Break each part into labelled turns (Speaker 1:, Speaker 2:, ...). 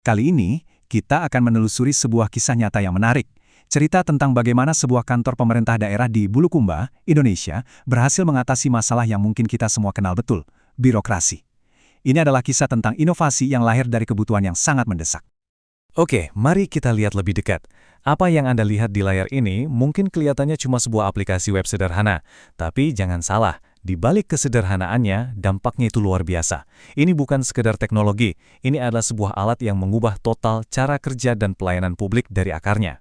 Speaker 1: Kali ini, kita akan menelusuri sebuah kisah nyata yang menarik. Cerita tentang bagaimana sebuah kantor pemerintah daerah di Bulukumba, Indonesia, berhasil mengatasi masalah yang mungkin kita semua kenal betul, birokrasi. Ini adalah kisah tentang inovasi yang lahir dari kebutuhan yang sangat mendesak.
Speaker 2: Oke, mari kita lihat lebih dekat. Apa yang Anda lihat di layar ini mungkin kelihatannya cuma sebuah aplikasi web sederhana. Tapi jangan salah, di balik kesederhanaannya, dampaknya itu luar biasa. Ini bukan sekedar teknologi, ini adalah sebuah alat yang mengubah total cara kerja dan pelayanan publik dari akarnya.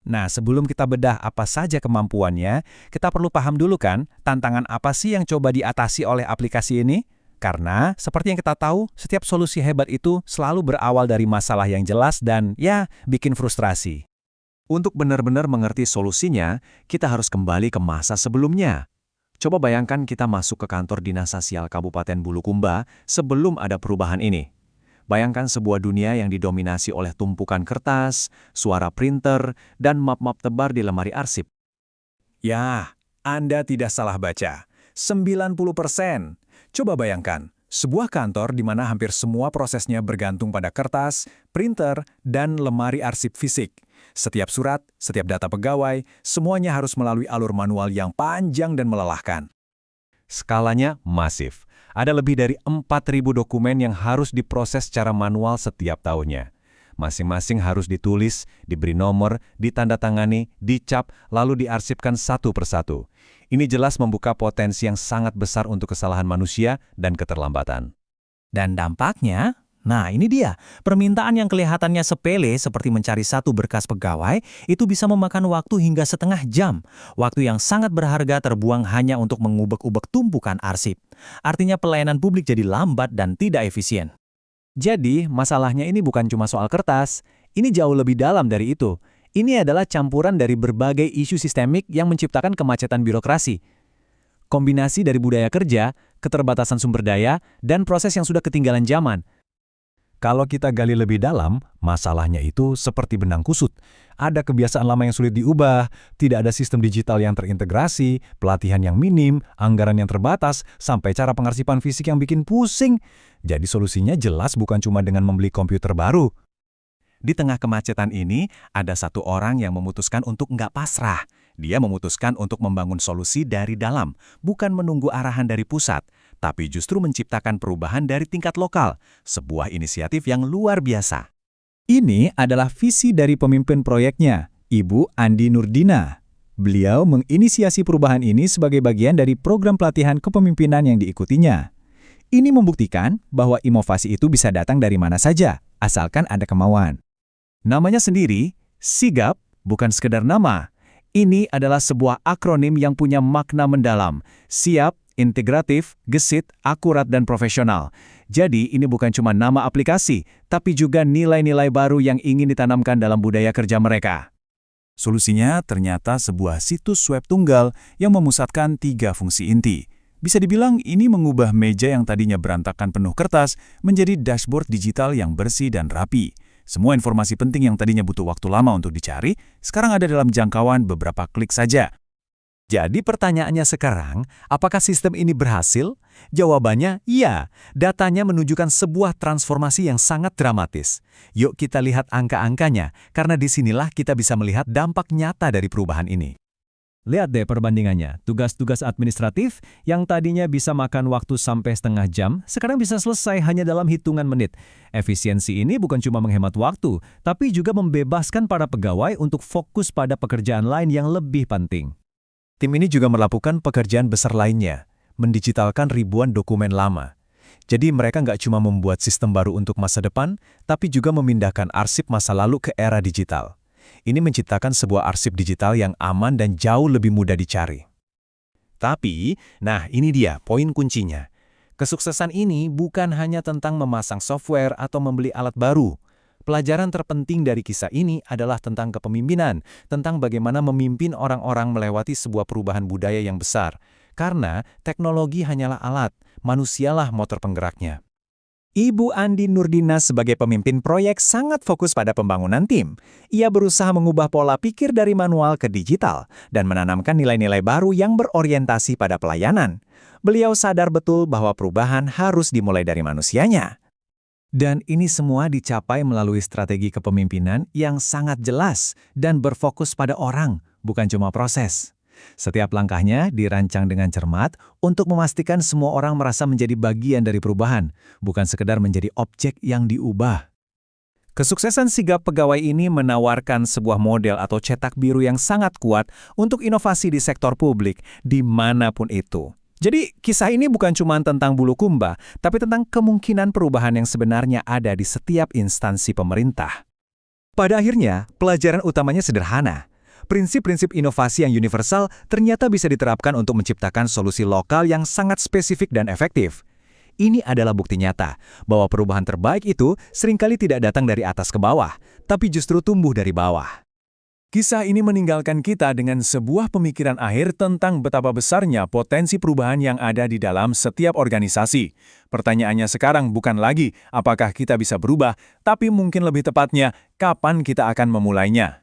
Speaker 1: Nah, sebelum kita bedah apa saja kemampuannya, kita perlu paham dulu kan, tantangan apa sih yang coba diatasi oleh aplikasi ini? Karena, seperti yang kita tahu, setiap solusi hebat itu selalu berawal dari masalah yang jelas dan, ya, bikin frustrasi. Untuk benar-benar mengerti solusinya, kita harus kembali ke masa sebelumnya. Coba bayangkan kita masuk ke kantor Dinas Sosial Kabupaten Bulukumba sebelum ada perubahan ini. Bayangkan sebuah dunia yang didominasi oleh tumpukan kertas, suara printer, dan map-map tebar di lemari arsip. Ya, Anda tidak salah baca. 90%. Coba bayangkan, sebuah kantor di mana hampir semua prosesnya bergantung pada kertas, printer, dan lemari arsip fisik. Setiap surat, setiap data pegawai, semuanya harus melalui alur manual yang panjang dan melelahkan.
Speaker 2: Skalanya masif. Ada lebih dari 4.000 dokumen yang harus diproses secara manual setiap tahunnya. Masing-masing harus ditulis, diberi nomor, ditandatangani, dicap, lalu diarsipkan satu persatu. Ini jelas membuka potensi yang sangat besar untuk kesalahan manusia dan keterlambatan.
Speaker 3: Dan dampaknya, nah ini dia, permintaan yang kelihatannya sepele seperti mencari satu berkas pegawai, itu bisa memakan waktu hingga setengah jam. Waktu yang sangat berharga terbuang hanya untuk mengubek-ubek tumpukan arsip. Artinya pelayanan publik jadi lambat dan tidak efisien.
Speaker 1: Jadi, masalahnya ini bukan cuma soal kertas, ini jauh lebih dalam dari itu. Ini adalah campuran dari berbagai isu sistemik yang menciptakan kemacetan birokrasi. Kombinasi dari budaya kerja, keterbatasan sumber daya, dan proses yang sudah ketinggalan zaman.
Speaker 2: Kalau kita gali lebih dalam, masalahnya itu seperti benang kusut. Ada kebiasaan lama yang sulit diubah, tidak ada sistem digital yang terintegrasi, pelatihan yang minim, anggaran yang terbatas, sampai cara pengarsipan fisik yang bikin pusing. Jadi solusinya jelas bukan cuma dengan membeli komputer baru.
Speaker 1: Di tengah kemacetan ini, ada satu orang yang memutuskan untuk nggak pasrah. Dia memutuskan untuk membangun solusi dari dalam, bukan menunggu arahan dari pusat, tapi justru menciptakan perubahan dari tingkat lokal, sebuah inisiatif yang luar biasa. Ini adalah visi dari pemimpin proyeknya, Ibu Andi Nurdina. Beliau menginisiasi perubahan ini sebagai bagian dari program pelatihan kepemimpinan yang diikutinya. Ini membuktikan bahwa inovasi itu bisa datang dari mana saja, asalkan ada kemauan. Namanya sendiri, sigap, bukan sekedar nama. Ini adalah sebuah akronim yang punya makna mendalam. Siap, integratif, gesit, akurat, dan profesional. Jadi, ini bukan cuma nama aplikasi, tapi juga nilai-nilai baru yang ingin ditanamkan dalam budaya kerja mereka. Solusinya ternyata sebuah situs web tunggal yang memusatkan 3 fungsi inti. Bisa dibilang ini mengubah meja yang tadinya berantakan penuh kertas menjadi dashboard digital yang bersih dan rapi. Semua informasi penting yang tadinya butuh waktu lama untuk dicari, sekarang ada dalam jangkauan beberapa klik saja. Jadi pertanyaannya sekarang, apakah sistem ini berhasil? Jawabannya iya, datanya menunjukkan sebuah transformasi yang sangat dramatis. Yuk kita lihat angka-angkanya, karena disinilah kita bisa melihat dampak nyata dari perubahan ini. Lihat deh perbandingannya, tugas-tugas administratif yang tadinya bisa makan waktu sampai setengah jam, sekarang bisa selesai hanya dalam hitungan menit. Efisiensi ini bukan cuma menghemat waktu, tapi juga membebaskan para pegawai untuk fokus pada pekerjaan lain yang lebih penting. Tim ini juga melakukan pekerjaan besar lainnya, mendigitalkan ribuan dokumen lama. Jadi mereka nggak cuma membuat sistem baru untuk masa depan, tapi juga memindahkan arsip masa lalu ke era digital. Ini menciptakan sebuah arsip digital yang aman dan jauh lebih mudah dicari. Tapi, nah ini dia poin kuncinya. Kesuksesan ini bukan hanya tentang memasang software atau membeli alat baru. Pelajaran terpenting dari kisah ini adalah tentang kepemimpinan, tentang bagaimana memimpin orang-orang melewati sebuah perubahan budaya yang besar. Karena teknologi hanyalah alat, manusialah motor penggeraknya. Ibu Andi Nurdina sebagai pemimpin proyek sangat fokus pada pembangunan tim. Ia berusaha mengubah pola pikir dari manual ke digital dan menanamkan nilai-nilai baru yang berorientasi pada pelayanan. Beliau sadar betul bahwa perubahan harus dimulai dari manusianya. Dan ini semua dicapai melalui strategi kepemimpinan yang sangat jelas dan berfokus pada orang, bukan cuma proses. Setiap langkahnya dirancang dengan cermat untuk memastikan semua orang merasa menjadi bagian dari perubahan, bukan sekedar menjadi objek yang diubah.
Speaker 2: Kesuksesan sigap pegawai ini menawarkan sebuah model atau cetak biru yang sangat kuat untuk inovasi di sektor publik, dimanapun itu. Jadi, kisah ini bukan cuma tentang Bulukumba, tapi tentang kemungkinan perubahan yang sebenarnya ada di setiap instansi pemerintah. Pada akhirnya, pelajaran utamanya sederhana. Prinsip-prinsip inovasi yang universal ternyata bisa diterapkan untuk menciptakan solusi lokal yang sangat spesifik dan efektif. Ini adalah bukti nyata bahwa perubahan terbaik itu seringkali tidak datang dari atas ke bawah, tapi justru tumbuh dari bawah.
Speaker 1: Kisah ini meninggalkan kita dengan sebuah pemikiran akhir tentang betapa besarnya potensi perubahan yang ada di dalam setiap organisasi. Pertanyaannya sekarang bukan lagi apakah kita bisa berubah, tapi mungkin lebih tepatnya kapan kita akan memulainya.